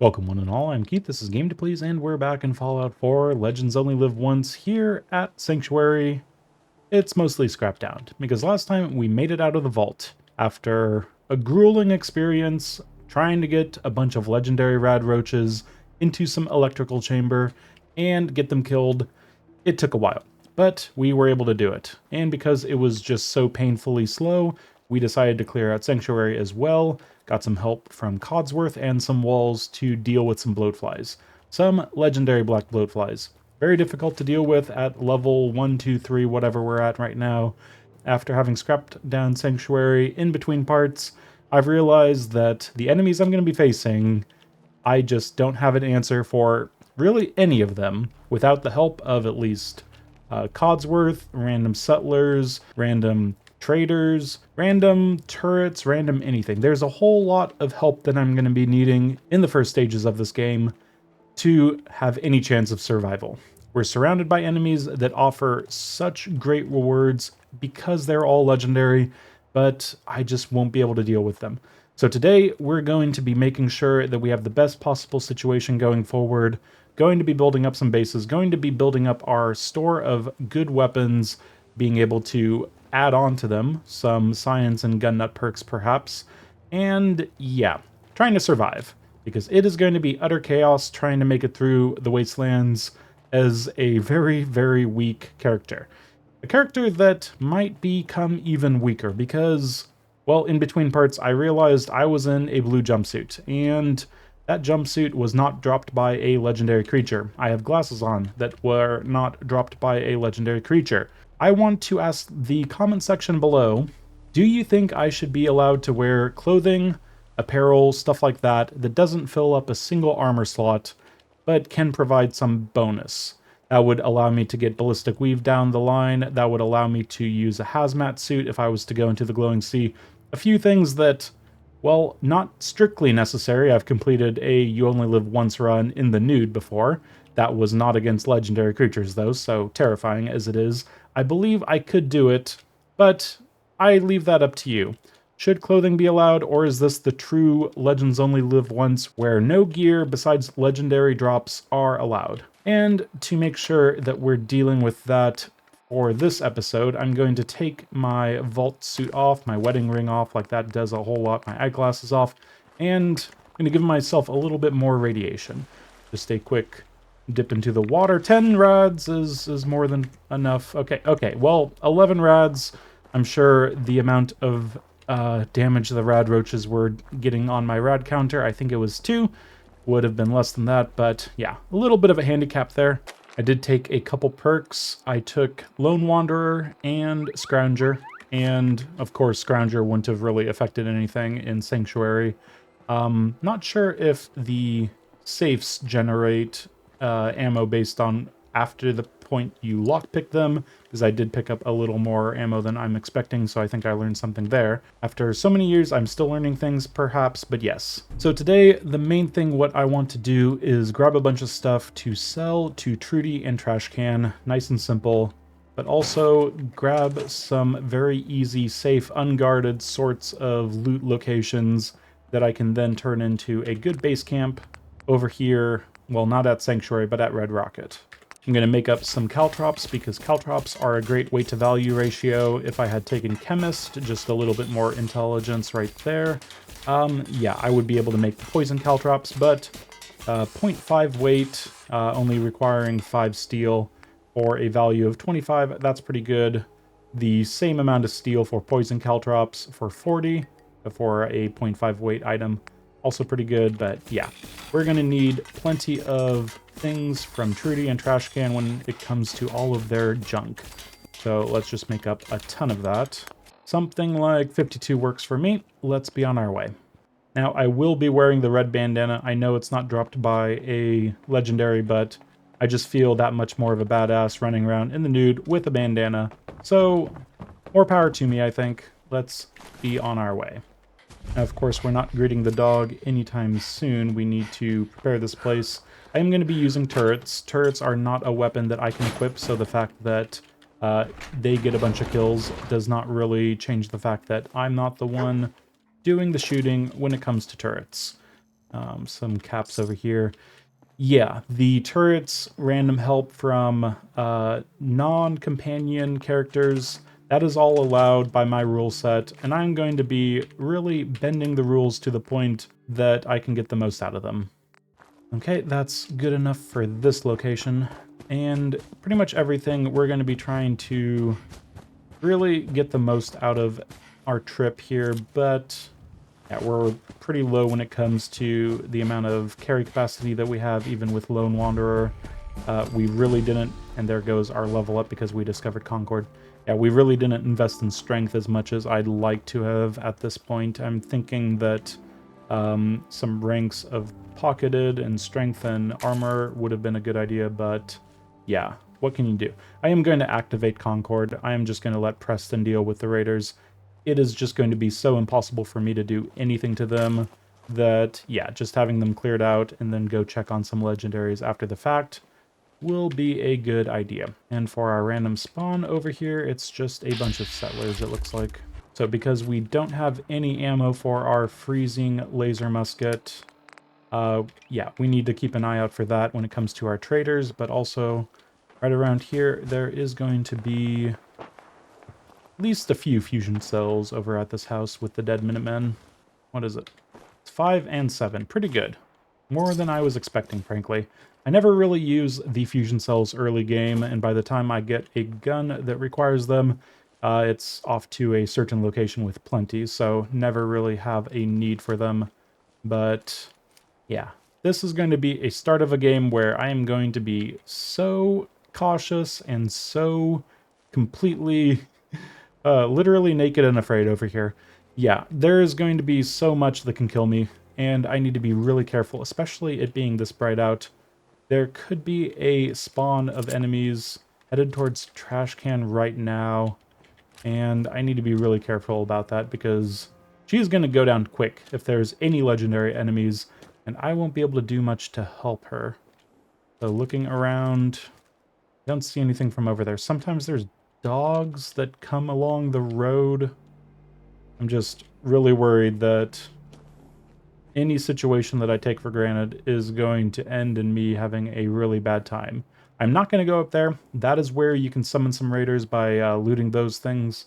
Welcome one and all, I'm Keith, this is Game to Please, and we're back in Fallout 4, Legends Only Live Once, here at Sanctuary. It's mostly scrapped out, because last time we made it out of the vault, after a grueling experience trying to get a bunch of legendary rad roaches into some electrical chamber, and get them killed. It took a while, but we were able to do it, and because it was just so painfully slow, we decided to clear out Sanctuary as well. Got some help from Codsworth and some walls to deal with some bloatflies. Some legendary black bloatflies. Very difficult to deal with at level 1, 2, 3, whatever we're at right now. After having scrapped down Sanctuary in between parts, I've realized that the enemies I'm going to be facing, I just don't have an answer for really any of them without the help of at least Codsworth, random settlers, random traders, random turrets, random anything. There's a whole lot of help that I'm going to be needing in the first stages of this game to have any chance of survival. We're surrounded by enemies that offer such great rewards because they're all legendary, but I just won't be able to deal with them. So today we're going to be making sure that we have the best possible situation going forward, going to be building up some bases, going to be building up our store of good weapons, being able to add on to them some science and gun nut perks perhaps, and yeah, trying to survive, because it is going to be utter chaos trying to make it through the wastelands as a very, very weak character. A character that might become even weaker because, well, in between parts I realized I was in a blue jumpsuit, and that jumpsuit was not dropped by a legendary creature. I have glasses on that were not dropped by a legendary creature. I want to ask the comment section below, do you think I should be allowed to wear clothing, apparel, stuff like that, that doesn't fill up a single armor slot, but can provide some bonus? That would allow me to get ballistic weave down the line, that would allow me to use a hazmat suit if I was to go into the glowing sea. A few things that, well, not strictly necessary. I've completed a You Only Live Once run in the nude before. That was not against legendary creatures though, so terrifying as it is, I believe I could do it, but I leave that up to you. Should clothing be allowed, or is this the true Legends Only Live Once where no gear besides legendary drops are allowed? And to make sure that we're dealing with that for this episode, I'm going to take my vault suit off, my wedding ring off, like that does a whole lot, my eyeglasses off, and I'm going to give myself a little bit more radiation. Just a quick dip into the water. 10 rads is more than enough. Okay, well, 11 rads. I'm sure the amount of damage the rad roaches were getting on my rad counter, I think it was 2, would have been less than that, but yeah, a little bit of a handicap there. I did take a couple perks. I took Lone Wanderer and Scrounger, and of course Scrounger wouldn't have really affected anything in Sanctuary. Not sure if the safes generate ammo based on after the point you lockpick them, because I did pick up a little more ammo than I'm expecting, so I think I learned something there. After so many years, I'm still learning things, perhaps, but yes. So today, the main thing what I want to do is grab a bunch of stuff to sell to Trudy and Trashcan, nice and simple, but also grab some very easy, safe, unguarded sorts of loot locations that I can then turn into a good base camp over here. Well, not at Sanctuary, but at Red Rocket. I'm going to make up some caltrops because caltrops are a great weight to value ratio. If I had taken Chemist, just a little bit more intelligence right there. Yeah, I would be able to make poison caltrops, but 0.5 weight, only requiring 5 steel for a value of 25, that's pretty good. The same amount of steel for poison caltrops for 40, for a 0.5 weight item. Also pretty good, but yeah. We're going to need plenty of things from Trudy and Trashcan when it comes to all of their junk. So let's just make up a ton of that. Something like 52 works for me. Let's be on our way. Now, I will be wearing the red bandana. I know it's not dropped by a legendary, but I just feel that much more of a badass running around in the nude with a bandana. So, more power to me, I think. Let's be on our way. Now, of course, we're not greeting the dog anytime soon. We need to prepare this place. I am going to be using turrets. Turrets are not a weapon that I can equip, so the fact that they get a bunch of kills does not really change the fact that I'm not the one doing the shooting when it comes to turrets. Some caps over here. Yeah, the turrets, random help from non-companion characters, that is all allowed by my rule set, and I'm going to be really bending the rules to the point that I can get the most out of them. Okay, that's good enough for this location, and pretty much everything we're going to be trying to really get the most out of our trip here, but yeah, we're pretty low when it comes to the amount of carry capacity that we have, even with Lone Wanderer. We really didn't, and there goes our level up because we discovered Concord. Yeah, we really didn't invest in strength as much as I'd like to have at this point. I'm thinking that some ranks of pocketed and strength and armor would have been a good idea, but yeah, what can you do? I am going to activate Concord. I am just going to let Preston deal with the raiders. It is just going to be so impossible for me to do anything to them that, yeah, just having them cleared out and then go check on some legendaries after the fact will be a good idea. And for our random spawn over here, it's just a bunch of settlers, it looks like. So because we don't have any ammo for our freezing laser musket, yeah, we need to keep an eye out for that when it comes to our traders, but also right around here, there is going to be at least a few fusion cells over at this house with the dead Minutemen. What is it? It's 5 and 7. Pretty good. More than I was expecting, frankly. I never really use the fusion cells early game, and by the time I get a gun that requires them, it's off to a certain location with plenty, so never really have a need for them. But yeah, this is going to be a start of a game where I am going to be so cautious and so completely literally naked and afraid over here. Yeah, there is going to be so much that can kill me, and I need to be really careful, especially it being this bright out. There could be a spawn of enemies headed towards trash can right now, and I need to be really careful about that because she's going to go down quick if there's any legendary enemies, and I won't be able to do much to help her. So looking around, I don't see anything from over there. Sometimes there's dogs that come along the road. I'm just really worried that any situation that I take for granted is going to end in me having a really bad time. I'm not going to go up there. That is where you can summon some raiders by looting those things.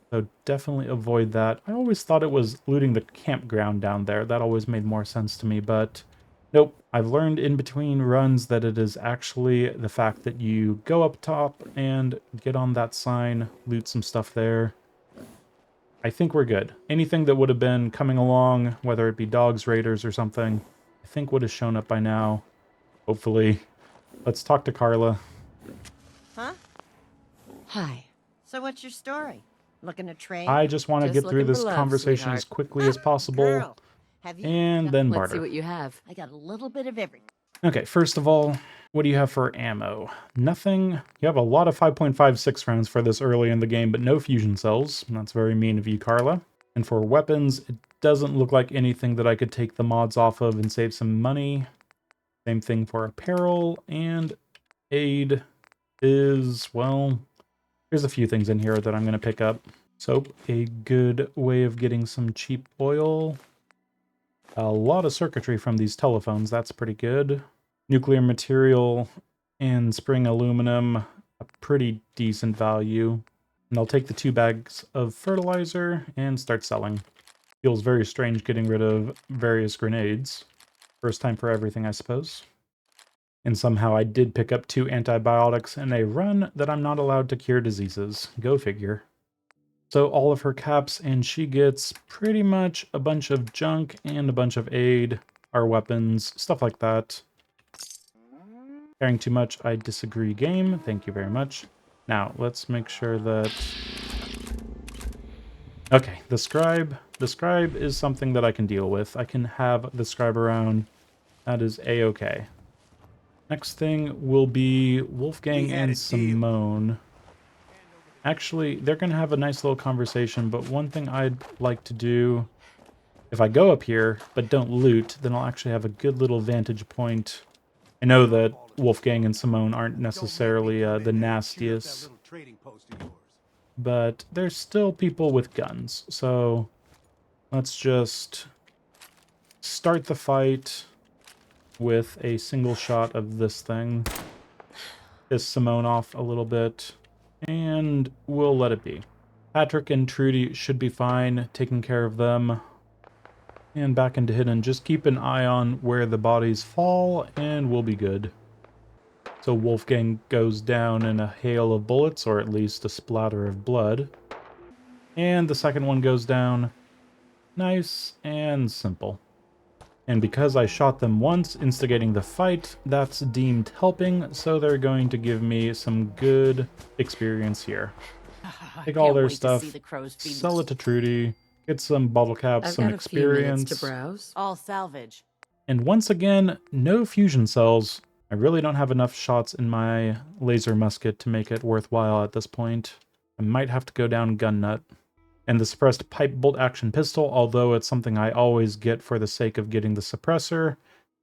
So definitely avoid that. I always thought it was looting the campground down there. That always made more sense to me, but nope. I've learned in between runs that it is actually the fact that you go up top and get on that sign, loot some stuff there. I think we're good. Anything that would have been coming along, whether it be dogs, raiders, or something, I think would have shown up by now. Hopefully. Let's talk to Carla. Huh? Hi. So what's your story? Looking to trade? I just want to Just get through looking for this love, conversation sweetheart. as quickly as possible, Girl, have you and got... then Let's see barter. what you have. I got a little bit of everything. Okay, first of all, what do you have for ammo? Nothing. You have a lot of 5.56 rounds for this early in the game, but no fusion cells. That's very mean of you, Carla. And for weapons, it doesn't look like anything that I could take the mods off of and save some money. Same thing for apparel, and aid is, well, there's a few things in here that I'm going to pick up. Soap, a good way of getting some cheap oil. A lot of circuitry from these telephones, that's pretty good. Nuclear material and spring aluminum, a pretty decent value. And I'll take the 2 bags of fertilizer and start selling. Feels very strange getting rid of various grenades. First time for everything, I suppose. And somehow I did pick up 2 antibiotics in a run that I'm not allowed to cure diseases. Go figure. So all of her caps, and she gets pretty much a bunch of junk and a bunch of aid, our weapons, stuff like that. Caring too much, I disagree game. Thank you very much. Now, let's make sure that... Okay, the scribe. The scribe is something that I can deal with. I can have the scribe around. That is a-okay. Next thing will be Wolfgang and Simone. Actually, they're going to have a nice little conversation, but one thing I'd like to do, if I go up here, but don't loot, then I'll actually have a good little vantage point. I know that Wolfgang and Simone aren't necessarily the nastiest, but there's still people with guns, so let's just start the fight with a single shot of this thing. Piss Simone off a little bit, and we'll let it be. Patrick and Trudy should be fine, taking care of them. And back into hidden. Just keep an eye on where the bodies fall, and we'll be good. So Wolfgang goes down in a hail of bullets, or at least a splatter of blood. And the second one goes down. Nice and simple. And because I shot them once, instigating the fight, that's deemed helping, so they're going to give me some good experience here. Take all their stuff, sell it to Trudy, get some bottle caps, some experience. To browse. All salvage. And once again, no fusion cells. I really don't have enough shots in my laser musket to make it worthwhile at this point. I might have to go down gun nut. And the suppressed pipe bolt action pistol, although it's something I always get for the sake of getting the suppressor,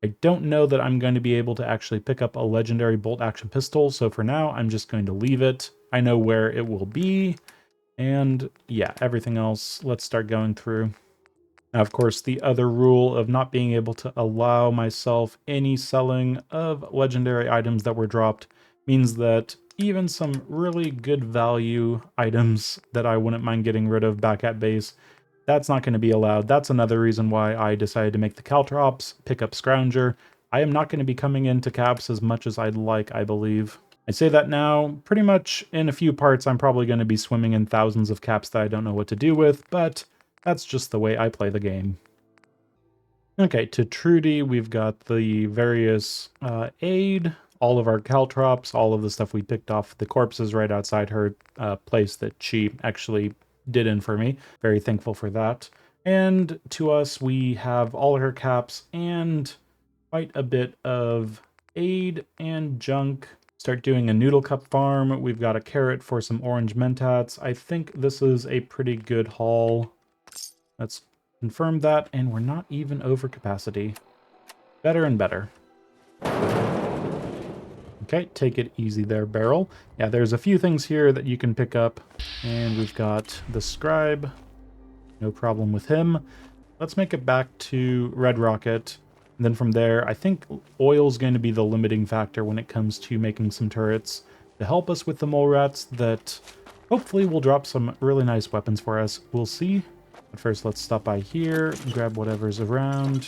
I don't know that I'm going to be able to actually pick up a legendary bolt action pistol, so for now I'm just going to leave it. I know where it will be, and yeah, everything else, let's start going through. Now, of course, the other rule of not being able to allow myself any selling of legendary items that were dropped means that even some really good value items that I wouldn't mind getting rid of back at base, that's not going to be allowed. That's another reason why I decided to make the Caltrops, pick up Scrounger. I am not going to be coming into caps as much as I'd like, I believe. I say that now, pretty much in a few parts I'm probably going to be swimming in thousands of caps that I don't know what to do with, but that's just the way I play the game. Okay, to Trudy, we've got the various aid, all of our caltrops, all of the stuff we picked off the corpses right outside her place that she actually did in for me. Very thankful for that. And to us, we have all of her caps and quite a bit of aid and junk. Start doing a noodle cup farm. We've got a carrot for some orange mentats. I think this is a pretty good haul. Let's confirm that, and we're not even over capacity. Better and better. Okay, take it easy there, Barrel. Yeah, there's a few things here that you can pick up, and we've got the Scribe. No problem with him. Let's make it back to Red Rocket. And then from there, I think oil's going to be the limiting factor when it comes to making some turrets to help us with the mole rats that hopefully will drop some really nice weapons for us. We'll see. But first, let's stop by here, grab whatever's around.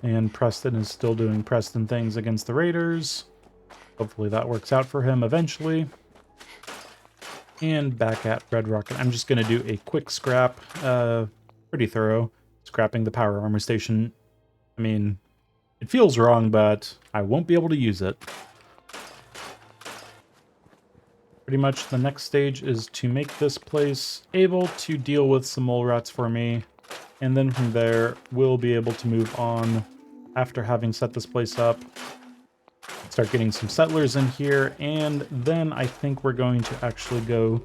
And Preston is still doing Preston things against the Raiders. Hopefully that works out for him eventually. And back at Red Rocket, I'm just going to do a quick scrap. Pretty thorough. Scrapping the power armor station. I mean, it feels wrong, but I won't be able to use it. Pretty much the next stage is to make this place able to deal with some mole rats for me. And then from there, we'll be able to move on after having set this place up. Start getting some settlers in here, and then I think we're going to actually go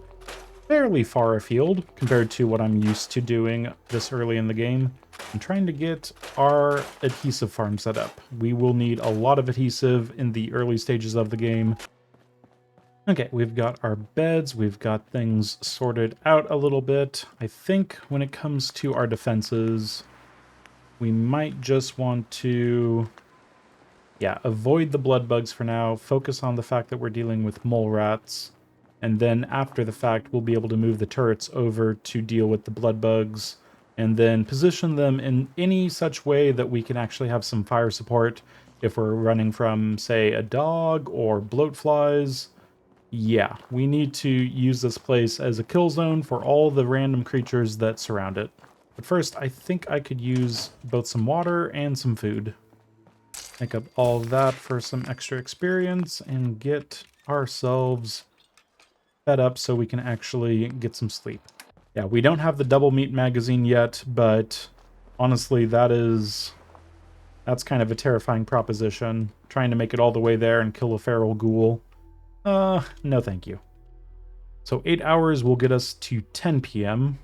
fairly far afield compared to what I'm used to doing this early in the game. I'm trying to get our adhesive farm set up. We will need a lot of adhesive in the early stages of the game. Okay, we've got our beds, we've got things sorted out a little bit. I think when it comes to our defenses, we might just want to, avoid the blood bugs for now, focus on the fact that we're dealing with mole rats, and then after the fact, we'll be able to move the turrets over to deal with the blood bugs, and then position them in any such way that we can actually have some fire support if we're running from, say, a dog or bloat flies. Yeah, we need to use this place as a kill zone for all the random creatures that surround it. But first, I think I could use both some water and some food. Make up all of that for some extra experience and get ourselves fed up so we can actually get some sleep. Yeah, we don't have the double meat magazine yet, but honestly, that's kind of a terrifying proposition. Trying to make it all the way there and kill a feral ghoul. No thank you. So 8 hours will get us to 10 p.m.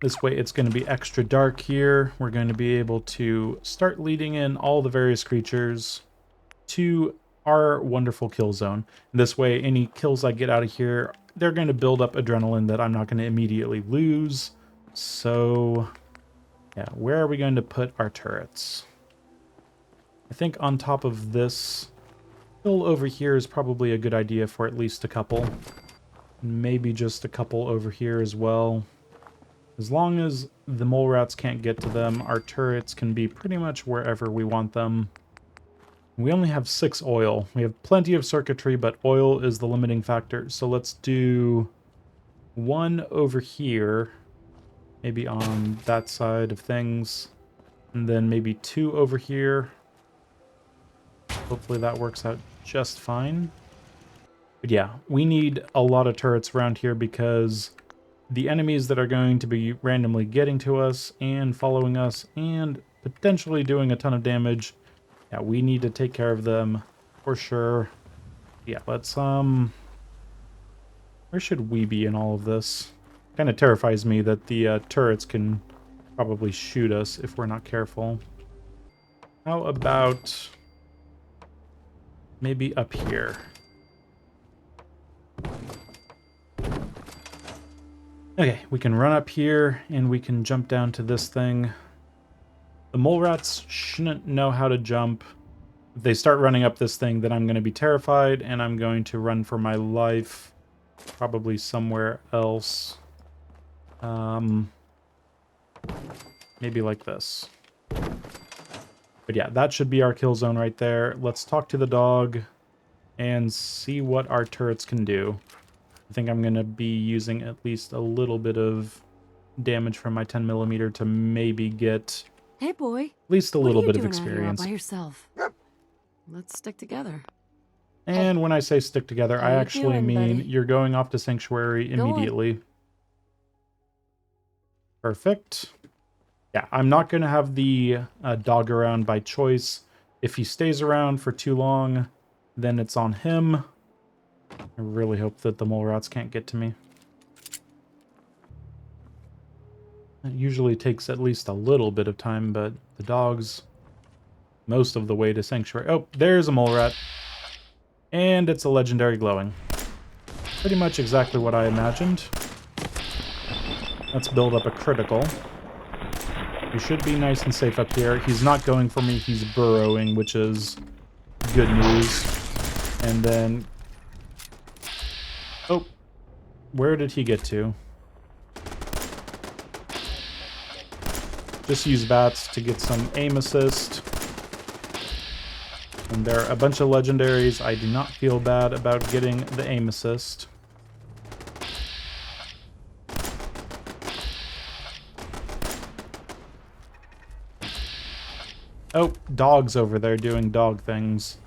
This way it's going to be extra dark here. We're going to be able to start leading in all the various creatures to our wonderful kill zone. This way, any kills I get out of here, they're going to build up adrenaline that I'm not going to immediately lose. So Yeah, where are we going to put our turrets? I think on top of this hill over here is probably a good idea for at least a couple. Maybe just a couple over here as well. As long as the mole rats can't get to them, our turrets can be pretty much wherever we want them. We only have 6 oil. We have plenty of circuitry, but oil is the limiting factor. So let's do 1 over here, maybe on that side of things, and then maybe 2 over here. Hopefully that works out just fine. But yeah, we need a lot of turrets around here because the enemies that are going to be randomly getting to us and following us and potentially doing a ton of damage, yeah, we need to take care of them for sure. Yeah, let's, where should we be in all of this? Kind of terrifies me that the turrets can probably shoot us if we're not careful. How about maybe up here? Okay, we can run up here and we can jump down to this thing. The mole rats shouldn't know how to jump. If they start running up this thing, then I'm going to be terrified and I'm going to run for my life. Probably somewhere else. Maybe like this. But yeah, that should be our kill zone right there. Let's talk to the dog and see what our turrets can do. I think I'm going to be using at least a little bit of damage from my 10mm to maybe get Hey, boy. at least a What are little you bit of doing out here all experience. by yourself? Let's stick together. And when I say stick together, How I you actually doing, mean buddy? you're going off to Sanctuary Go on. immediately. Perfect. Yeah, I'm not going to have the dog around by choice. If he stays around for too long, then it's on him. I really hope that the mole rats can't get to me. It usually takes at least a little bit of time, but the dogs, most of the way to Sanctuary. Oh, there's a mole rat. And it's a legendary glowing. Pretty much exactly what I imagined. Let's build up a critical. We should be nice and safe up here. He's not going for me, he's burrowing, which is good news. And then... oh, where did he get to? Just use bats to get some aim assist. And there are a bunch of legendaries. I do not feel bad about getting the aim assist. Oh, dog's over there doing dog things.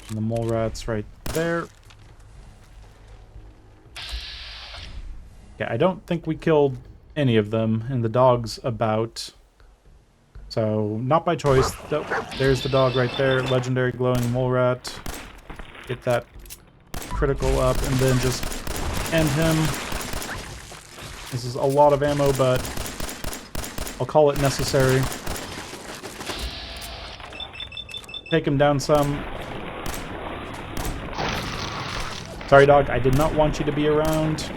And the mole rat's right there. Yeah, I don't think we killed any of them, and the dog's about. So, not by choice. Oh, there's the dog right there. Legendary glowing mole rat. Get that critical up, and then just end him. This is a lot of ammo, but I'll call it necessary. Take him down some. Sorry, dog. I did not want you to be around.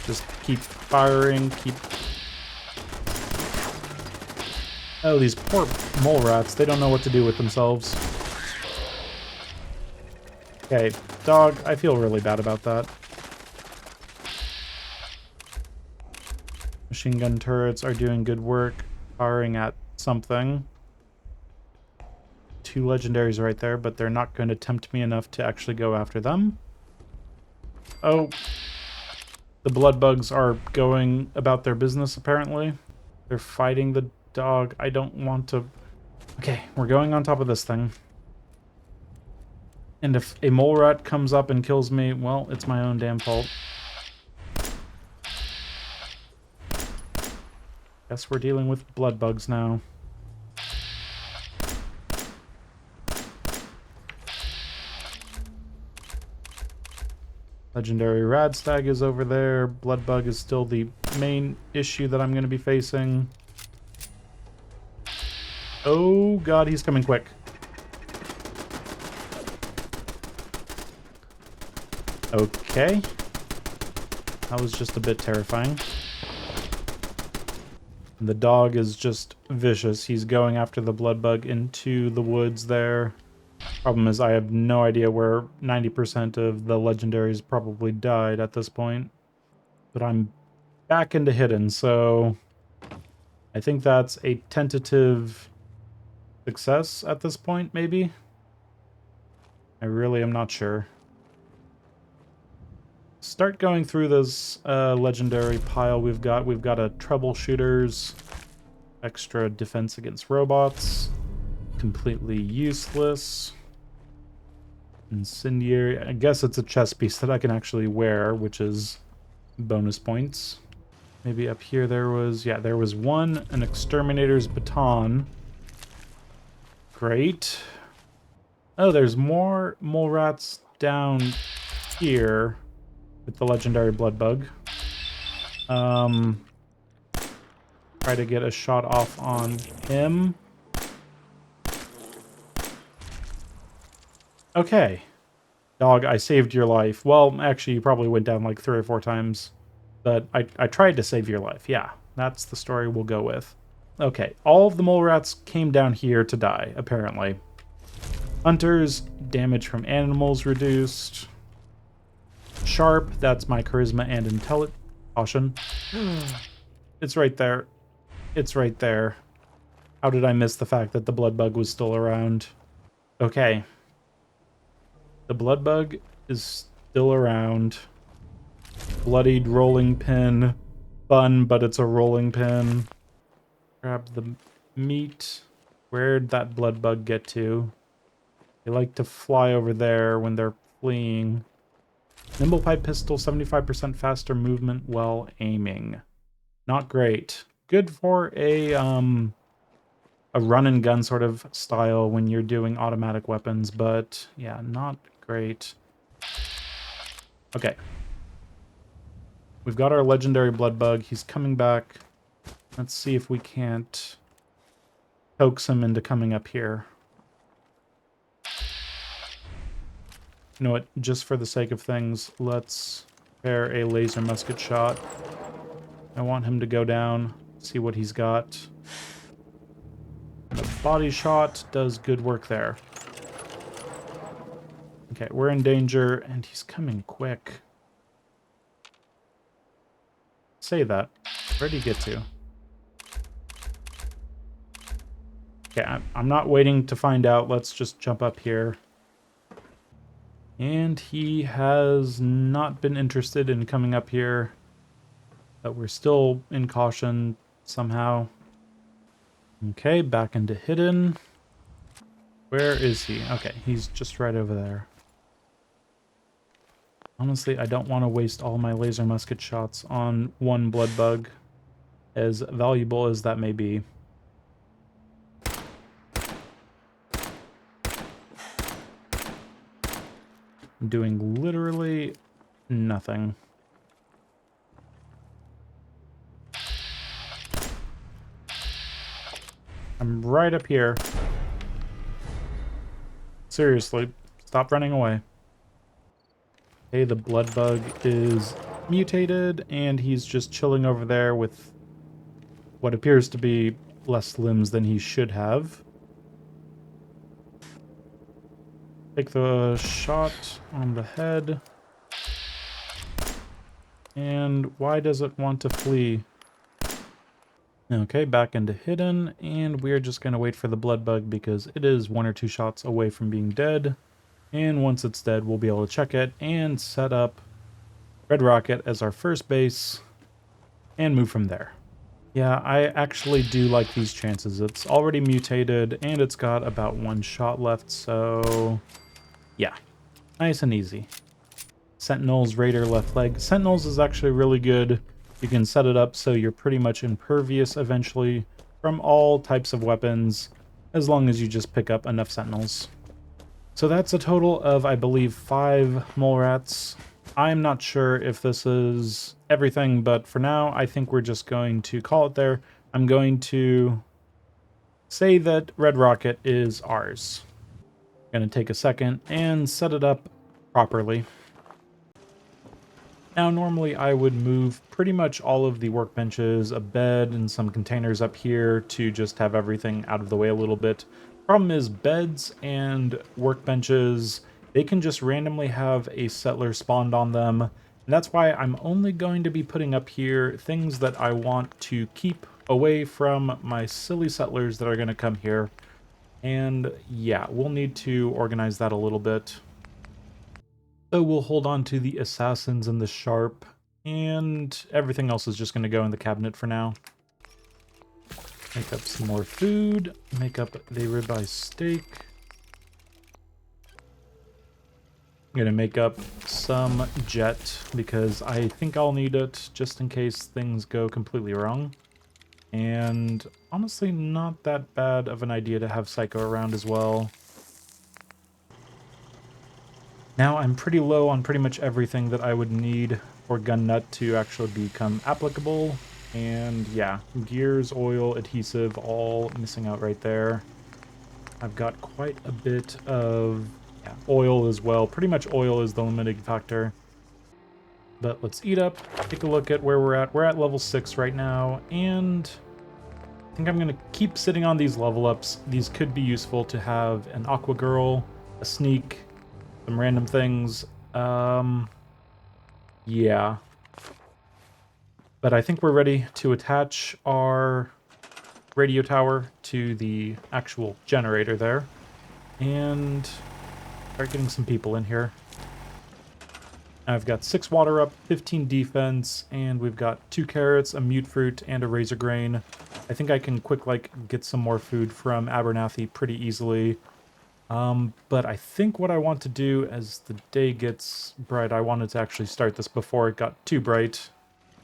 Just keep firing. Keep... oh, these poor mole rats. They don't know what to do with themselves. Okay, dog. I feel really bad about that. Machine gun turrets are doing good work. Firing at something. 2 legendaries right there, but they're not going to tempt me enough to actually go after them. Oh. The blood bugs are going about their business, apparently. They're fighting the dog. I don't want to... okay, we're going on top of this thing. And if a mole rat comes up and kills me, well, it's my own damn fault. Guess we're dealing with blood bugs now. Legendary Radstag is over there. Bloodbug is still the main issue that I'm going to be facing. Oh god, he's coming quick. Okay. That was just a bit terrifying. And the dog is just vicious. He's going after the blood bug into the woods there. Problem is I have no idea where 90% of the legendaries probably died at this point. But I'm back into hidden, so I think that's a tentative success at this point, maybe? I really am not sure. Start going through this legendary pile we've got. We've got a troubleshooters, extra defense against robots, completely useless. Incendiary. I guess it's a chest piece that I can actually wear, which is bonus points. Maybe up here there was... Yeah, there was one. An exterminator's baton. Great. Oh, there's more mole rats down here with the legendary blood bug. Try to get a shot off on him. Okay. Dog, I saved your life. Well, actually, you probably went down like 3 or 4 times. But I tried to save your life. Yeah, that's the story we'll go with. Okay, all of the mole rats came down here to die, apparently. Hunters, damage from animals reduced. Sharp, that's my charisma and intelligence. Caution. It's right there. It's right there. How did I miss the fact that the blood bug was still around? Okay. The blood bug is still around. Bloodied rolling pin. Fun, but it's a rolling pin. Grab the meat. Where'd that blood bug get to? They like to fly over there when they're fleeing. Nimble pipe pistol, 75% faster movement while aiming. Not great. Good for a run and gun sort of style when you're doing automatic weapons, but yeah, not great. Okay. We've got our legendary blood bug. He's coming back. Let's see if we can't coax him into coming up here. You know what? Just for the sake of things, let's prepare a laser musket shot. I want him to go down, see what he's got. The body shot does good work there. Okay, we're in danger, and he's coming quick. Say that. Where'd he get to? Okay, I'm not waiting to find out. Let's just jump up here. And he has not been interested in coming up here. But we're still in caution somehow. Okay, back into hidden. Where is he? Okay, he's just right over there. Honestly, I don't want to waste all my laser musket shots on one blood bug, as valuable as that may be. I'm doing literally nothing. I'm right up here. Seriously, stop running away. Okay, the blood bug is mutated, and he's just chilling over there with what appears to be less limbs than he should have. Take the shot on the head. And why does it want to flee? Okay, back into hidden, and we're just going to wait for the blood bug because it is 1 or 2 shots away from being dead. And once it's dead, we'll be able to check it and set up Red Rocket as our first base and move from there. Yeah, I actually do like these chances. It's already mutated, and it's got about 1 shot left, so yeah, nice and easy. Sentinels, Raider, left leg. Sentinels is actually really good. You can set it up so you're pretty much impervious eventually from all types of weapons, as long as you just pick up enough Sentinels. So that's a total of, I believe, 5 mole rats. I'm not sure if this is everything, but for now, I think we're just going to call it there. I'm going to say that Red Rocket is ours. I'm going to take a second and set it up properly. Now, normally I would move pretty much all of the workbenches, a bed, and some containers up here to just have everything out of the way a little bit. Problem is, beds and workbenches, they can just randomly have a settler spawned on them. And that's why I'm only going to be putting up here things that I want to keep away from my silly settlers that are going to come here. And yeah, we'll need to organize that a little bit. So we'll hold on to the assassins and the sharp, and everything else is just going to go in the cabinet for now. Make up some more food, make up the ribeye steak. I'm going to make up some jet, because I think I'll need it just in case things go completely wrong. And honestly, not that bad of an idea to have Psycho around as well. Now I'm pretty low on pretty much everything that I would need for Gun Nut to actually become applicable. And yeah, gears, oil, adhesive, all missing out right there. I've got quite a bit of oil as well. Pretty much oil is the limiting factor. But let's eat up, take a look at where we're at. We're at level 6 right now, and I think I'm going to keep sitting on these level ups. These could be useful to have an Aqua Girl, a Sneak, some random things. Yeah. But I think we're ready to attach our radio tower to the actual generator there. And start getting some people in here. I've got 6 water up, 15 defense, and we've got 2 carrots, a mute fruit, and a razor grain. I think I can get some more food from Abernathy pretty easily. But I think what I want to do as the day gets bright, I wanted to actually start this before it got too bright.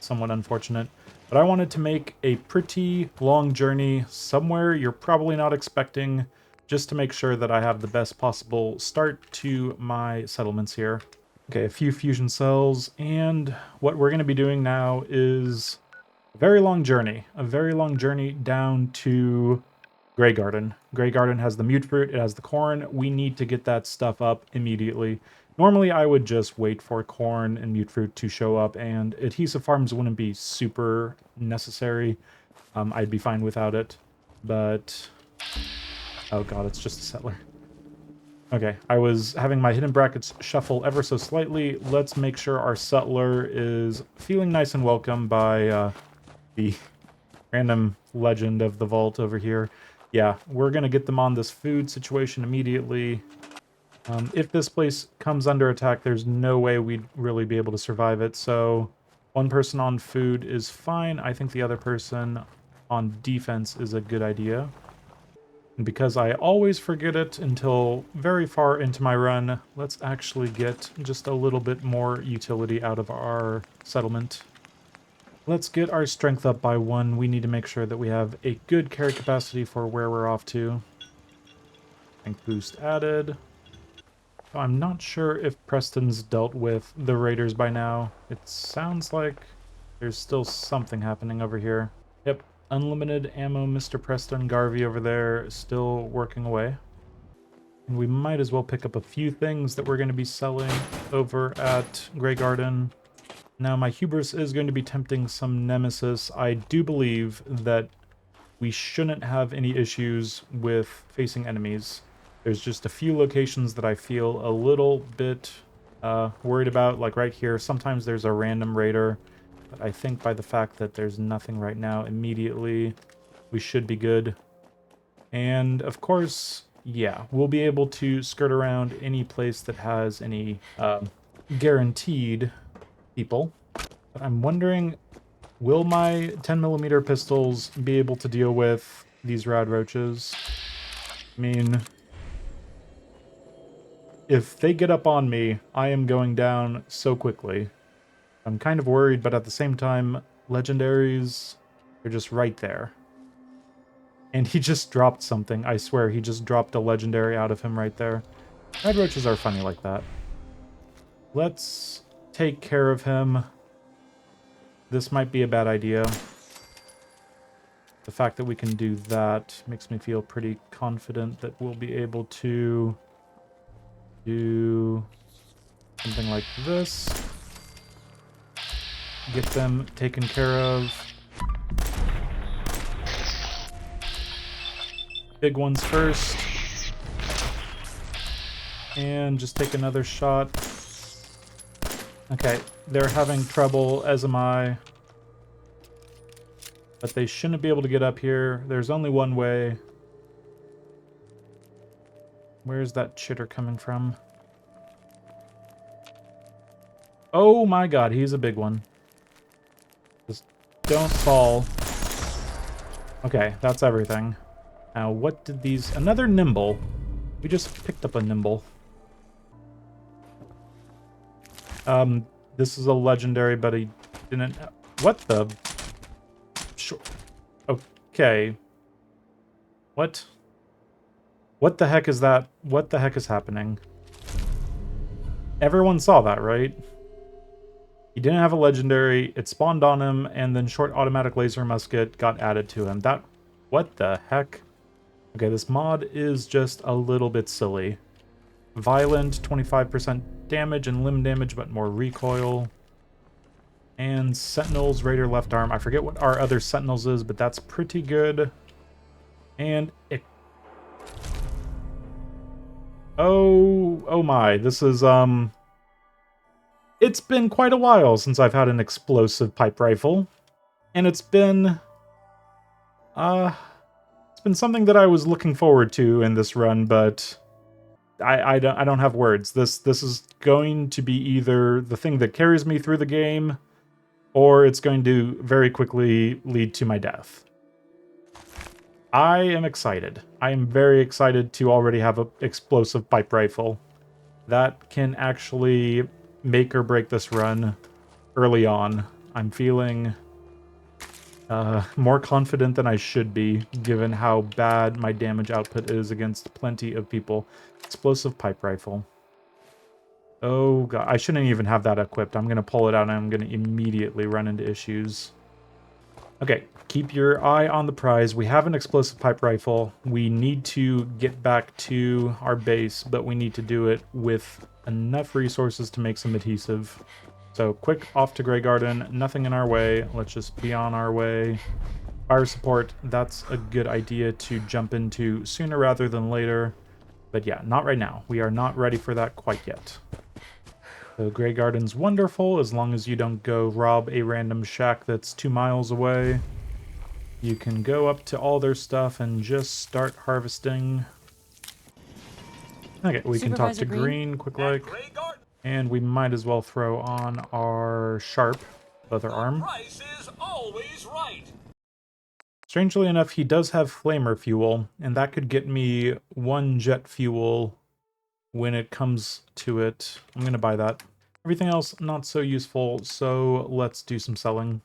Somewhat unfortunate. But I wanted to make a pretty long journey somewhere you're probably not expecting, just to make sure that I have the best possible start to my settlements here. Okay, a few fusion cells, and what we're going to be doing now is a very long journey down to Grey Garden. Grey Garden has the mute fruit, it has the corn. We need to get that stuff up immediately. Normally I would just wait for corn and mute fruit to show up, and adhesive farms wouldn't be super necessary. I'd be fine without it, but... oh god, it's just a settler. Okay, I was having my hidden brackets shuffle ever so slightly. Let's make sure our settler is feeling nice and welcome by the random legend of the vault over here. Yeah, we're going to get them on this food situation immediately. If this place comes under attack, there's no way we'd really be able to survive it. So one person on food is fine. I think the other person on defense is a good idea. And because I always forget it until very far into my run, let's actually get just a little bit more utility out of our settlement. Let's get our strength up by 1. We need to make sure that we have a good carry capacity for where we're off to. Strength boost added. So I'm not sure if Preston's dealt with the raiders by now. It sounds like there's still something happening over here. Yep. Unlimited ammo, Mr. Preston. Garvey over there, still working away. And we might as well pick up a few things that we're going to be selling over at Grey Garden. Now, my hubris is going to be tempting some nemesis. I do believe that we shouldn't have any issues with facing enemies. There's just a few locations that I feel a little bit worried about, like right here. Sometimes there's a random raider. But I think by the fact that there's nothing right now immediately, we should be good. And of course, yeah, we'll be able to skirt around any place that has any guaranteed people. But I'm wondering, will my 10mm pistols be able to deal with these rad roaches? I mean, if they get up on me, I am going down so quickly. I'm kind of worried, but at the same time, legendaries, they're just right there. And he just dropped something. I swear, he just dropped a legendary out of him right there. Red roaches are funny like that. Let's take care of him. This might be a bad idea. The fact that we can do that makes me feel pretty confident that we'll be able to do something like this. get them taken care of. Big ones first. And just take another shot. Okay, they're having trouble, as am I. But they shouldn't be able to get up here. There's only one way. Where's that chitter coming from? Oh my god, he's a big one. Just don't fall. Okay, that's everything. Now, what did these... Another nimble. We just picked up a nimble. This is a legendary, but he didn't... What the... Okay. What? What the heck is that? What the heck is happening? Everyone saw that, right? He didn't have a legendary, it spawned on him, and then short automatic laser musket got added to him. That... What the heck? Okay, this mod is just a little bit silly. Violent, 25% damage and limb damage, but more recoil. And Sentinels, Raider left arm. I forget what our other Sentinels is, but that's pretty good. And it... Oh my, this is, It's been quite a while since I've had an explosive pipe rifle. And it's been something that I was looking forward to in this run, but I don't have words. This is going to be either the thing that carries me through the game, or it's going to very quickly lead to my death. I am excited. I am very excited to already have an explosive pipe rifle. That can actually make or break this run early on. I'm feeling more confident than I should be, given how bad my damage output is against plenty of people. Explosive pipe rifle. Oh god, I shouldn't even have that equipped. I'm going to pull it out and I'm going to immediately run into issues. Okay, keep your eye on the prize. We have an explosive pipe rifle. We need to get back to our base, but we need to do it with enough resources to make some adhesive. So quick off to Grey Garden, nothing in our way. Let's just be on our way. Fire support, that's a good idea to jump into sooner rather than later. But yeah, not right now. We are not ready for that quite yet. So Grey Garden's wonderful, as long as you don't go rob a random shack that's 2 miles away. You can go up to all their stuff and just start harvesting. Okay, we can talk to Green quick like. And we might as well throw on our sharp leather arm. Price is always right. Strangely enough, he does have flamer fuel, and that could get me 1 jet fuel when it comes to it. I'm going to buy that. Everything else, not so useful, so let's do some selling.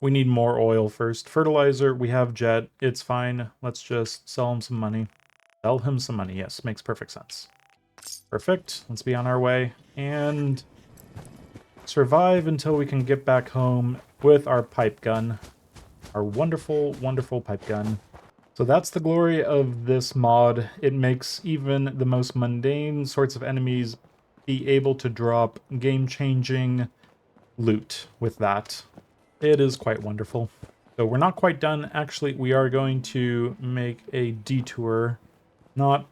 We need more oil first. Fertilizer, we have jet. It's fine. Let's just sell him some money. Sell him some money, yes. Makes perfect sense. Perfect. Let's be on our way. And survive until we can get back home with our pipe gun. Our wonderful, wonderful pipe gun. So that's the glory of this mod. It makes even the most mundane sorts of enemies be able to drop game-changing loot with that. It is quite wonderful. So we're not quite done. Actually, we are going to make a detour. Not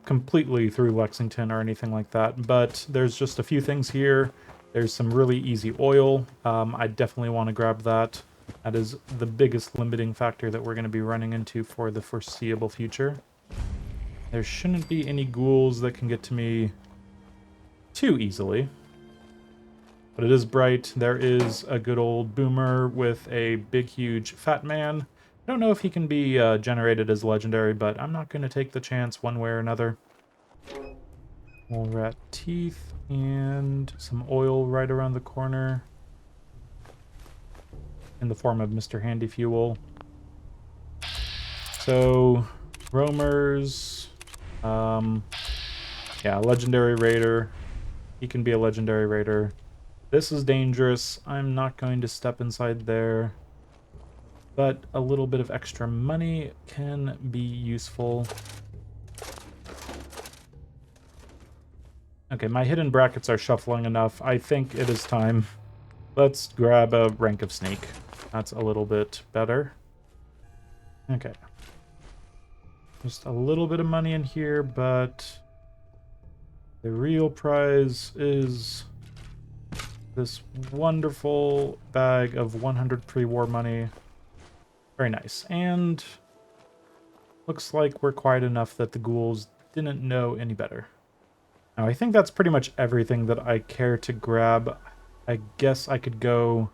completely through Lexington or anything like that, but there's just a few things here. There's some really easy oil. I definitely want to grab that. That is the biggest limiting factor that we're going to be running into for the foreseeable future. There shouldn't be any ghouls that can get to me too easily. But it is bright. There is a good old boomer with a big, huge fat man. I don't know if he can be generated as legendary, but I'm not going to take the chance one way or another. More rat teeth and some oil right around the corner in the form of Mr. Handy Fuel. So, roamers, yeah, legendary raider. He can be a legendary raider. This is dangerous. I'm not going to step inside there. But a little bit of extra money can be useful. Okay, my hidden brackets are shuffling enough. I think it is time. Let's grab a rank of snake. That's a little bit better. Okay. Just a little bit of money in here, but the real prize is this wonderful bag of 100 pre-war money. Very nice. And looks like we're quiet enough that the ghouls didn't know any better. Now, I think that's pretty much everything that I care to grab. I guess I could go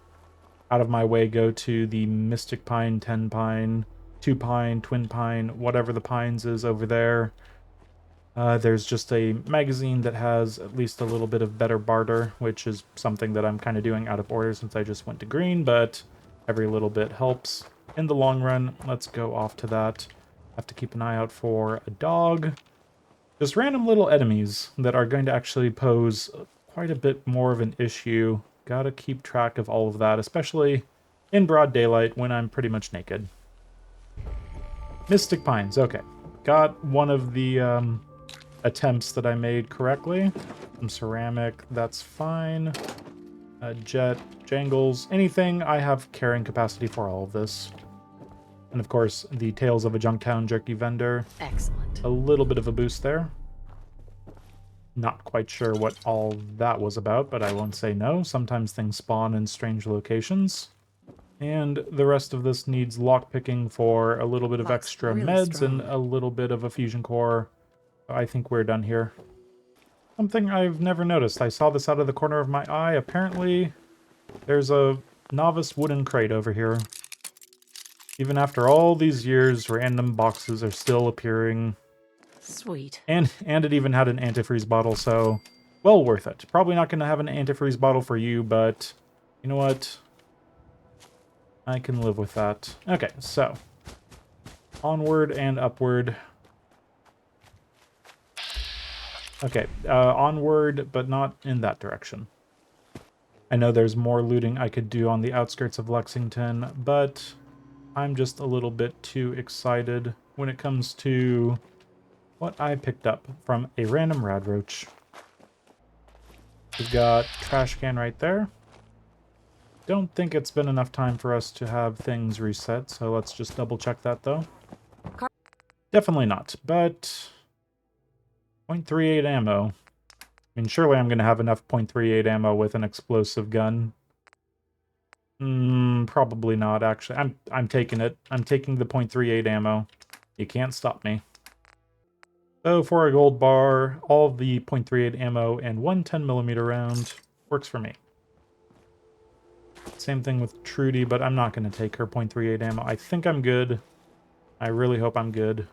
out of my way, go to the Mystic Pine, 10 Pine, 2 Pine, Twin Pine, whatever the pines is over there. There's just a magazine that has at least a little bit of better barter, which is something that I'm kind of doing out of order since I just went to green, but every little bit helps. In the long run, let's go off to that. Have to keep an eye out for a dog. Just random little enemies that are going to actually pose quite a bit more of an issue. Gotta keep track of all of that, especially in broad daylight when I'm pretty much naked. Mystic Pines, okay. Got one of the attempts that I made correctly. Some ceramic, that's fine. Jet, jangles, anything. I have carrying capacity for all of this. And of course, the Tales of a Junktown Jerky Vendor. Excellent. A little bit of a boost there. Not quite sure what all that was about, but I won't say no. Sometimes things spawn in strange locations. And the rest of this needs lockpicking for a little bit of Lock's extra really meds strong. and a little bit of a fusion core. I think we're done here. Something I've never noticed. I saw this out of the corner of my eye. Apparently, there's a novice wooden crate over here. Even after all these years, random boxes are still appearing. Sweet. And it even had an antifreeze bottle, so well worth it. Probably not going to have an antifreeze bottle for you, but you know what? I can live with that. Okay, so onward and upward. Okay, onward, but not in that direction. I know there's more looting I could do on the outskirts of Lexington, but I'm just a little bit too excited when it comes to what I picked up from a random rad roach. We've got trash can right there. Don't think it's been enough time for us to have things reset, so let's just double check that though. Definitely not, but 0.38 ammo. I mean, surely I'm going to have enough 0.38 ammo with an explosive gun. Probably not, actually. I'm taking it. I'm taking the 0.38 ammo. You can't stop me. So for a gold bar, all of the 0.38 ammo and one 10mm round works for me. Same thing with Trudy, but I'm not going to take her 0.38 ammo. I think I'm good. I really hope I'm good.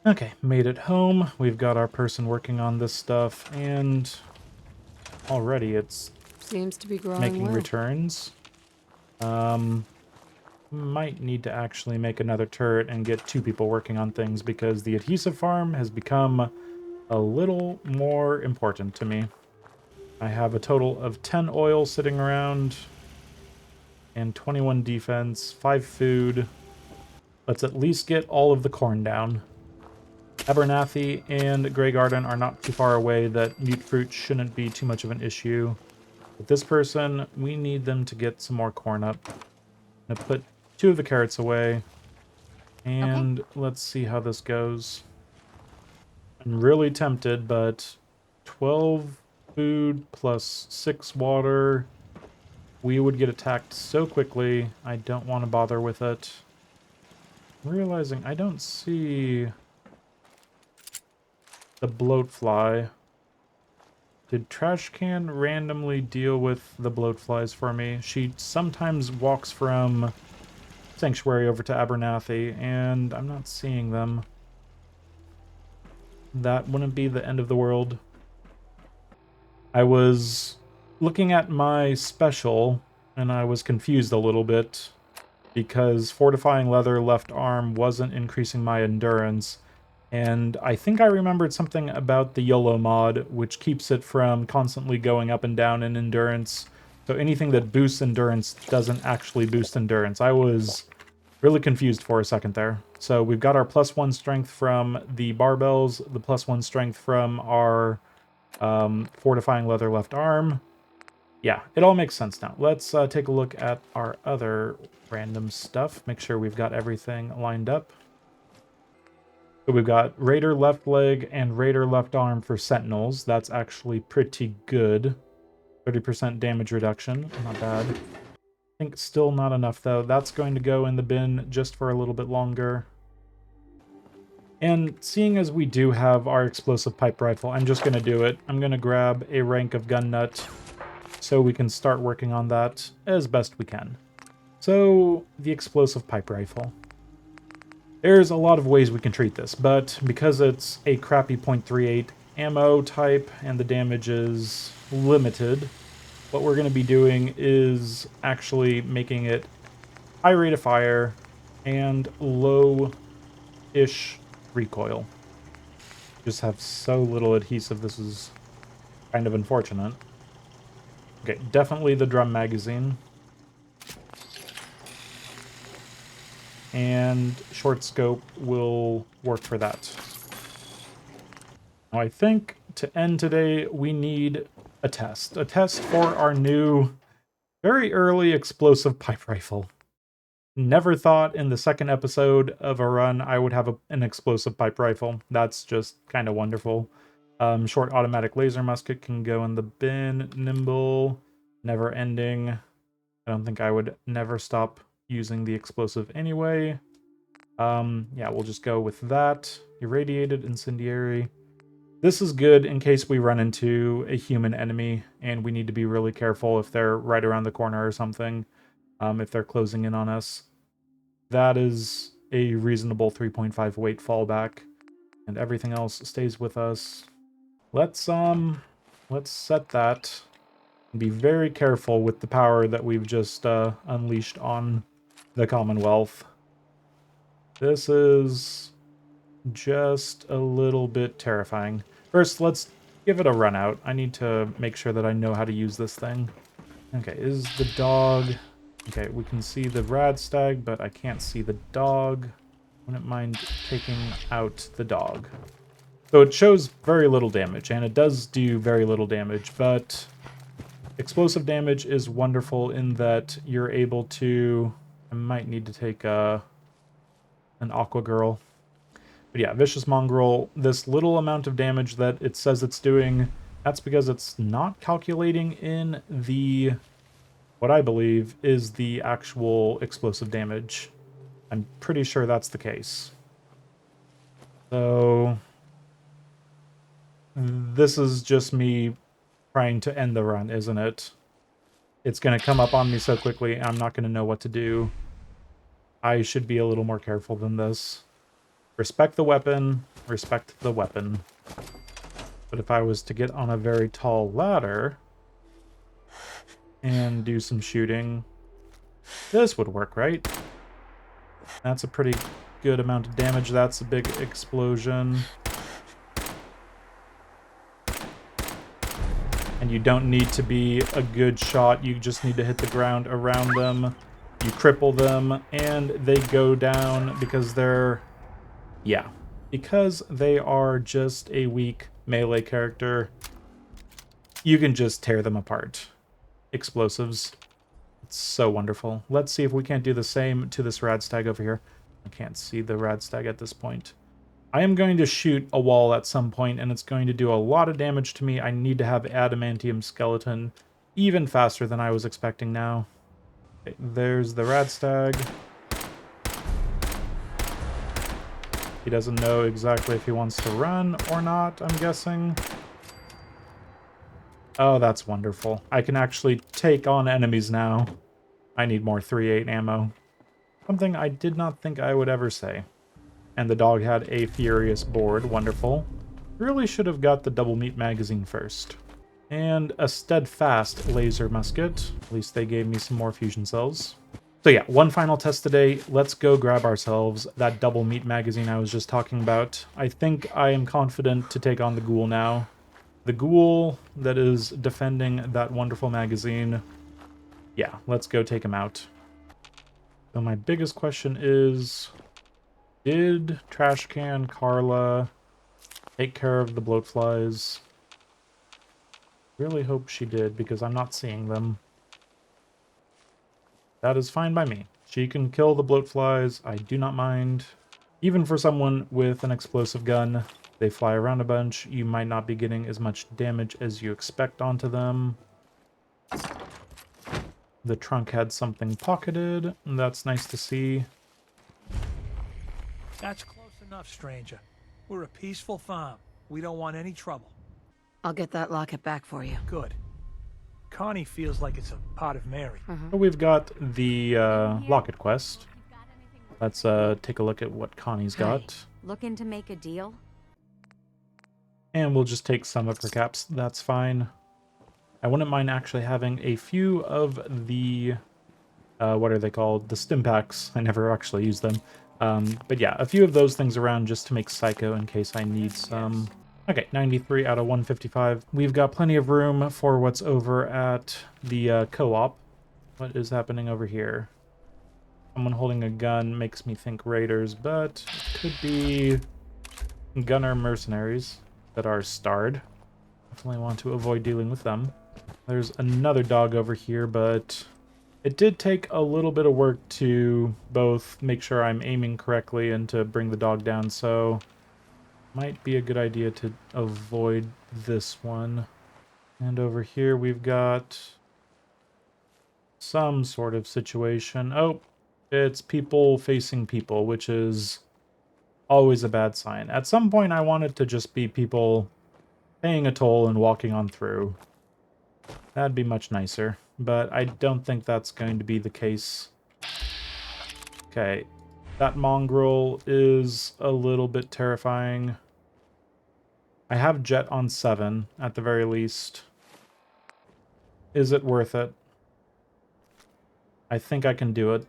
Okay, made it home. We've got our person working on this stuff, and already it's Seems to be growing making well. returns. Might need to actually make another turret and get 2 people working on things because the adhesive farm has become a little more important to me. I have a total of 10 oil sitting around and 21 defense, 5 food. Let's at least get all of the corn down. Abernathy and Grey Garden are not too far away that mute fruit shouldn't be too much of an issue. With this person, we need them to get some more corn up. I'm gonna put 2 of the carrots away, and let's see how this goes. I'm really tempted, but 12 food plus 6 water. We would get attacked so quickly, I don't want to bother with it. I'm realizing I don't see the bloatfly. Did Trashcan randomly deal with the bloatflies for me? She sometimes walks from Sanctuary over to Abernathy, and I'm not seeing them. That wouldn't be the end of the world. I was looking at my special, and I was confused a little bit, because Fortifying Leather left arm wasn't increasing my endurance, and I think I remembered something about the Yolo mod, which keeps it from constantly going up and down in endurance. So anything that boosts endurance doesn't actually boost endurance. I was really confused for a second there. So we've got our +1 strength from the barbells, the +1 strength from our Fortifying Leather left arm. Yeah, it all makes sense now. Let's take a look at our other random stuff. Make sure we've got everything lined up. So we've got Raider left leg and Raider left arm for Sentinels. That's actually pretty good. 30% damage reduction. Not bad. I think still not enough, though. That's going to go in the bin just for a little bit longer. And seeing as we do have our explosive pipe rifle, I'm just going to do it. I'm going to grab a rank of gun nut so we can start working on that as best we can. So, the explosive pipe rifle. There's a lot of ways we can treat this, but because it's a crappy .38 ammo type and the damage is limited, what we're going to be doing is actually making it high rate of fire and low-ish recoil. Just have so little adhesive, this is kind of unfortunate. Okay, definitely the drum magazine. And short scope will work for that. Now I think to end today, we need a test. A test for our new, very early explosive pipe rifle. Never thought in the second episode of a run I would have an explosive pipe rifle. That's just kind of wonderful. Short automatic laser musket can go in the bin. Nimble, never ending. I don't think I would never stop using the explosive anyway. Yeah, we'll just go with that. Irradiated, incendiary. This is good in case we run into a human enemy and we need to be really careful if they're right around the corner or something, if they're closing in on us. That is a reasonable 3.5 weight fallback, and everything else stays with us. Let's set that and be very careful with the power that we've just unleashed on the Commonwealth. This is just a little bit terrifying. First, let's give it a run out. I need to make sure that I know how to use this thing. Okay, is the dog... Okay, we can see the rad stag, but I can't see the dog. Wouldn't mind taking out the dog. So it shows very little damage, and it does do very little damage, but explosive damage is wonderful in that you're able to... I might need to take an Aqua Girl. But yeah, Vicious Mongrel, this little amount of damage that it says it's doing, that's because it's not calculating in the... what I believe is the actual explosive damage. I'm pretty sure that's the case. So... this is just me trying to end the run, isn't it? It's going to come up on me so quickly, I'm not going to know what to do. I should be a little more careful than this. Respect the weapon, respect the weapon. But if I was to get on a very tall ladder and do some shooting, this would work, right? That's a pretty good amount of damage. That's a big explosion. And you don't need to be a good shot. You just need to hit the ground around them. You cripple them, and they go down because they're... yeah. Because they are just a weak melee character, you can just tear them apart. Explosives. It's so wonderful. Let's see if we can't do the same to this rad stag over here. I can't see the rad stag at this point. I am going to shoot a wall at some point, and it's going to do a lot of damage to me. I need to have adamantium skeleton even faster than I was expecting now. Okay, there's the rad stag. He doesn't know exactly if he wants to run or not, I'm guessing. Oh, that's wonderful. I can actually take on enemies now. I need more 3.8 ammo. Something I did not think I would ever say. And the dog had a furious board. Wonderful. Really should have got the double meat magazine first. And a steadfast laser musket. At least they gave me some more fusion cells. So yeah, one final test today. Let's go grab ourselves that double meat magazine I was just talking about. I think I am confident to take on the ghoul now. The ghoul that is defending that wonderful magazine. Yeah, let's go take him out. So my biggest question is... did Trashcan Carla take care of the bloatflies? Really hope she did, because I'm not seeing them. That is fine by me. She can kill the bloat flies. I do not mind. Even for someone with an explosive gun, they fly around a bunch. You might not be getting as much damage as you expect onto them. The trunk had something pocketed. That's nice to see. That's close enough, stranger. We're a peaceful farm. We don't want any trouble. I'll get that locket back for you. Good. Connie feels like it's a part of Mary. So we've got the locket quest. Let's take a look at what Connie's got. Looking to make a deal? And we'll just take some of her caps. That's fine. I wouldn't mind actually having a few of the... what are they called? The stim packs. I never actually use them. But yeah, a few of those things around just to make Psycho in case I need some. Okay, 93 out of 155. We've got plenty of room for what's over at the co-op. What is happening over here? Someone holding a gun makes me think raiders, but it could be gunner mercenaries that are starred. Definitely want to avoid dealing with them. There's another dog over here, but it did take a little bit of work to both make sure I'm aiming correctly and to bring the dog down, so might be a good idea to avoid this one. And over here we've got some sort of situation. Oh, it's people facing people, which is always a bad sign. At some point I want it to just be people paying a toll and walking on through. That'd be much nicer, but I don't think that's going to be the case. Okay, that mongrel is a little bit terrifying. I have Jet on 7, at the very least. Is it worth it? I think I can do it.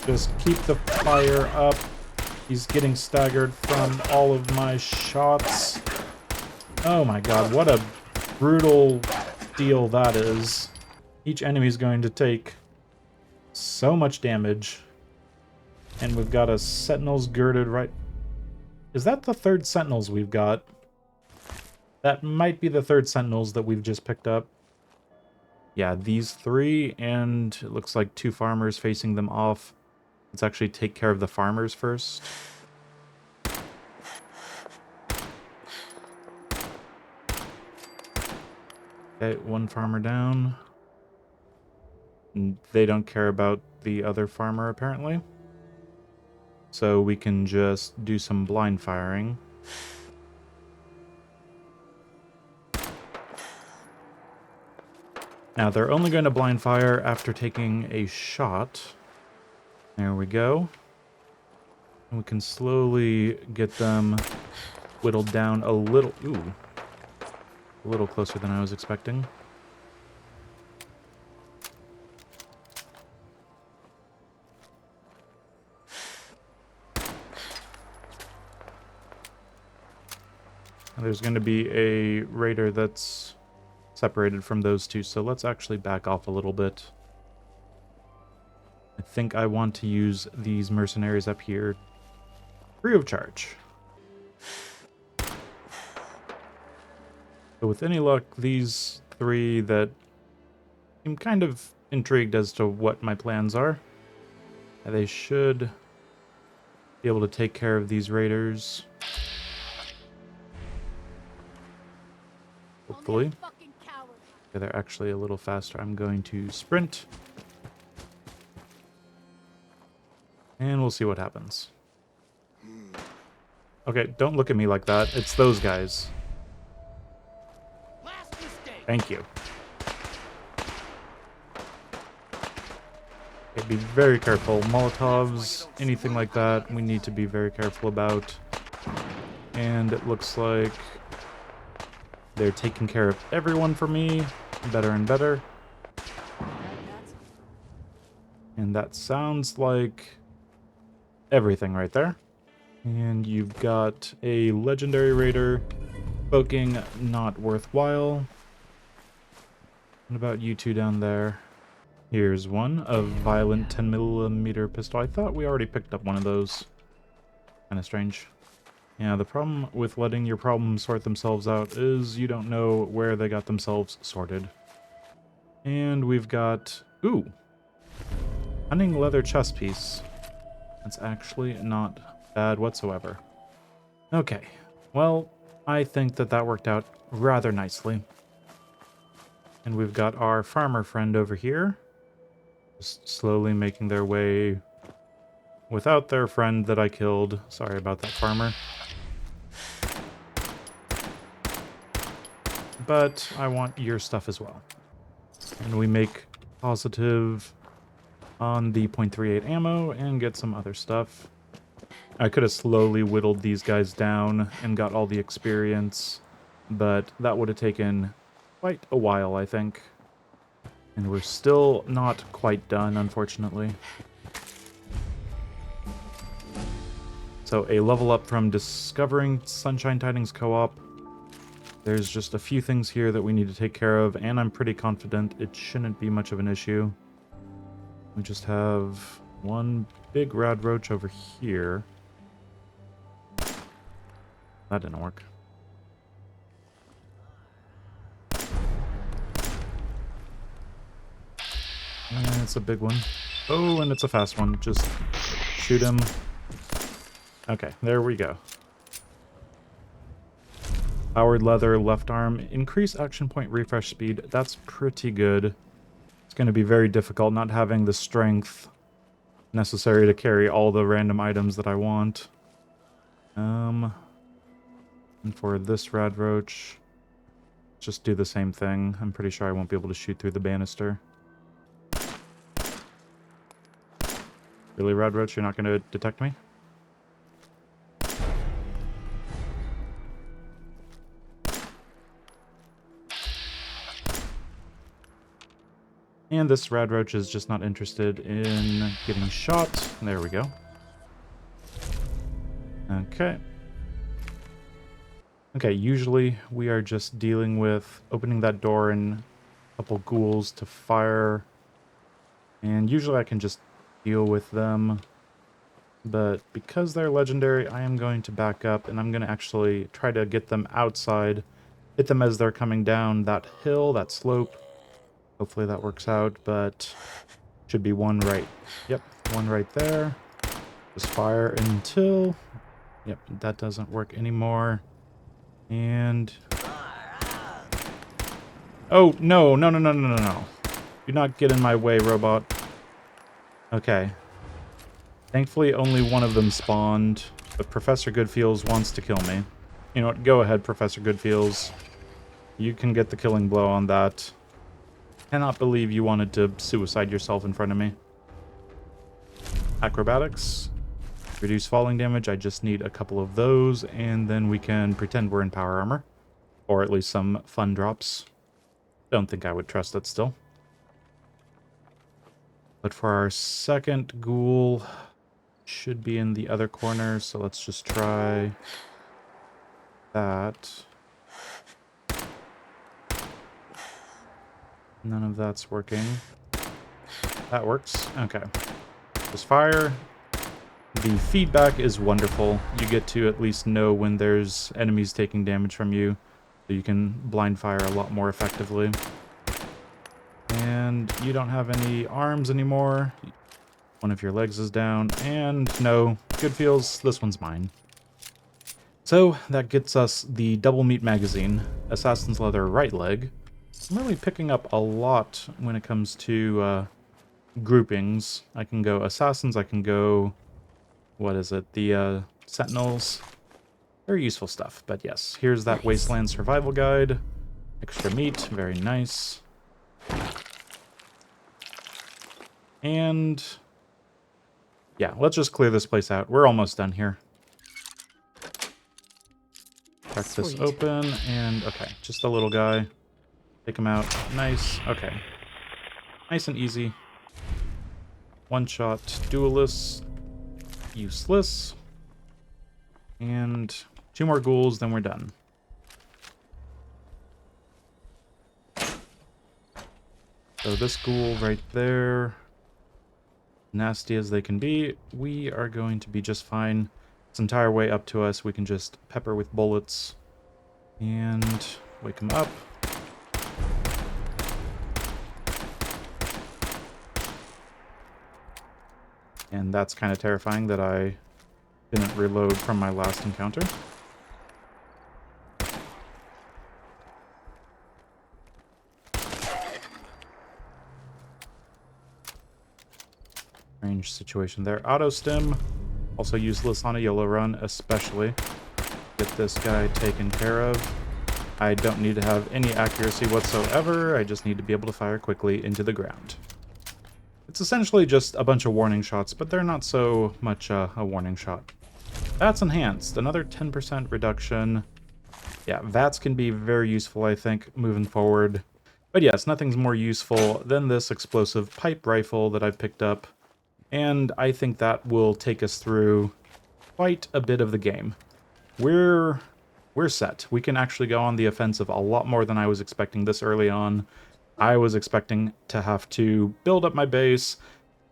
Just keep the fire up. He's getting staggered from all of my shots. Oh my god, what a brutal deal that is. Each enemy is going to take so much damage. And we've got a Sentinels girded right... Is that the third Sentinels we've got? That might be the third Sentinels that we've just picked up. Yeah, these three, and it looks like 2 farmers facing them off. Let's actually take care of the farmers first. Okay, 1 farmer down. And they don't care about the other farmer, apparently. So we can just do some blind firing. Now, they're only going to blind fire after taking a shot. There we go. And we can slowly get them whittled down a little... Ooh. A little closer than I was expecting. There's going to be a raider that's separated from those two, so let's actually back off a little bit. I think I want to use these mercenaries up here free of charge. So with any luck, these 3 that seem kind of intrigued as to what my plans are, they should be able to take care of these raiders. Hopefully. Okay, they're actually a little faster. I'm going to sprint. And we'll see what happens. Okay, don't look at me like that. It's those guys. Thank you. Okay, be very careful. Molotovs, anything like that, we need to be very careful about. And it looks like they're taking care of everyone for me, better and better. And that sounds like everything right there. And you've got a legendary raider poking, not worthwhile. What about you 2 down there? Here's one, a violent 10mm pistol. I thought we already picked up one of those. Kind of strange. Yeah, the problem with letting your problems sort themselves out is you don't know where they got themselves sorted. And we've got... Ooh! Cunning leather chest piece. That's actually not bad whatsoever. Okay. Well, I think that that worked out rather nicely. And we've got our farmer friend over here. Just slowly making their way without their friend that I killed. Sorry about that, farmer. But I want your stuff as well. And we make positive on the .38 ammo and get some other stuff. I could have slowly whittled these guys down and got all the experience, but that would have taken quite a while, I think. And we're still not quite done, unfortunately. So a level up from discovering Sunshine Tidings Co-op. There's just a few things here that we need to take care of, and I'm pretty confident it shouldn't be much of an issue. We just have one big rad roach over here. That didn't work. And it's a big one. Oh, and it's a fast one. Just shoot him. Okay, there we go. Powered leather, left arm, increase action point refresh speed. That's pretty good. It's going to be very difficult not having the strength necessary to carry all the random items that I want. And for this rad roach, just do the same thing. I'm pretty sure I won't be able to shoot through the banister. Really, rad roach, you're not going to detect me? And this rad roach is just not interested in getting shot. There we go. Okay. Okay, usually we are just dealing with opening that door and a couple ghouls to fire. And usually I can just deal with them. But because they're legendary, I am going to back up and I'm going to actually try to get them outside. Hit them as they're coming down that hill, that slope. Hopefully that works out, but should be one right. Yep, one right there. Just fire until... Yep, that doesn't work anymore. And... Oh, no, no, no, no, no, no, no. Do not get in my way, robot. Okay. Thankfully, only one of them spawned, but Professor Goodfeels wants to kill me. You know what? Go ahead, Professor Goodfeels. You can get the killing blow on that. Cannot believe you wanted to suicide yourself in front of me. Acrobatics. Reduce falling damage. I just need a couple of those, and then we can pretend we're in power armor. Or at least some fun drops. Don't think I would trust it still. But for our second ghoul, should be in the other corner, so let's just try that. None of that's working. That works. Okay. Just fire. The feedback is wonderful. You get to at least know when there's enemies taking damage from you, so you can blind fire a lot more effectively. And you don't have any arms anymore. One of your legs is down, and no, Goodfeels, this one's mine. So that gets us the double meat magazine, Assassin's Leather right leg. I'm really picking up a lot when it comes to groupings. I can go assassins, I can go, what is it, the sentinels. Very useful stuff, but yes, here's that Wasteland Survival Guide. Extra meat, very nice. And yeah, let's just clear this place out. We're almost done here. Crack this open, and okay, just a little guy. Take him out. Nice. Okay. Nice and easy. One shot. Duelist. Useless. And 2 more ghouls, then we're done. So this ghoul right there, nasty as they can be, we are going to be just fine. this entire way up to us, we can just pepper with bullets and wake him up. And that's kind of terrifying that I didn't reload from my last encounter. Strange situation there. Auto stim, also useless on a Yolo run, especially. Get this guy taken care of. I don't need to have any accuracy whatsoever. I just need to be able to fire quickly into the ground. It's essentially just a bunch of warning shots, but they're not so much a warning shot. VATS enhanced, another 10% reduction. Yeah, VATS can be very useful, I think, moving forward. But yes, nothing's more useful than this explosive pipe rifle that I've picked up. And I think that will take us through quite a bit of the game. We're set. We can actually go on the offensive a lot more than I was expecting this early on. I was expecting to have to build up my base,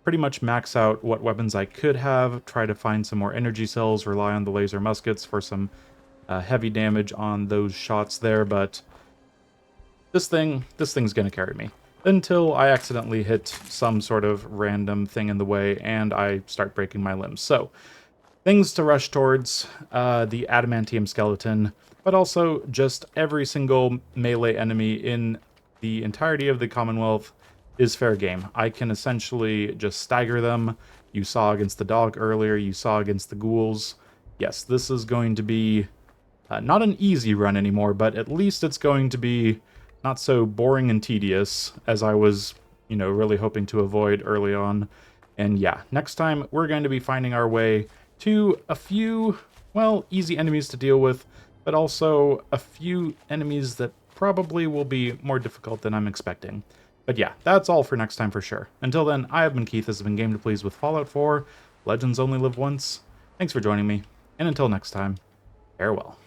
pretty much max out what weapons I could have, try to find some more energy cells, rely on the laser muskets for some heavy damage on those shots there, but this thing's gonna carry me. Until I accidentally hit some sort of random thing in the way and I start breaking my limbs. So, things to rush towards, the adamantium skeleton, but also just every single melee enemy in the entirety of the Commonwealth is fair game. I can essentially just stagger them. You saw against the dog earlier, you saw against the ghouls. Yes, this is going to be not an easy run anymore, but at least it's going to be not so boring and tedious as I was, really hoping to avoid early on. And yeah, next time we're going to be finding our way to a few, well, easy enemies to deal with, but also a few enemies that probably will be more difficult than I'm expecting. But yeah, that's all for next time for sure. Until then, I have been Keith. This has been Game to Please with Fallout 4. Legends only live once. Thanks for joining me, and until next time, farewell.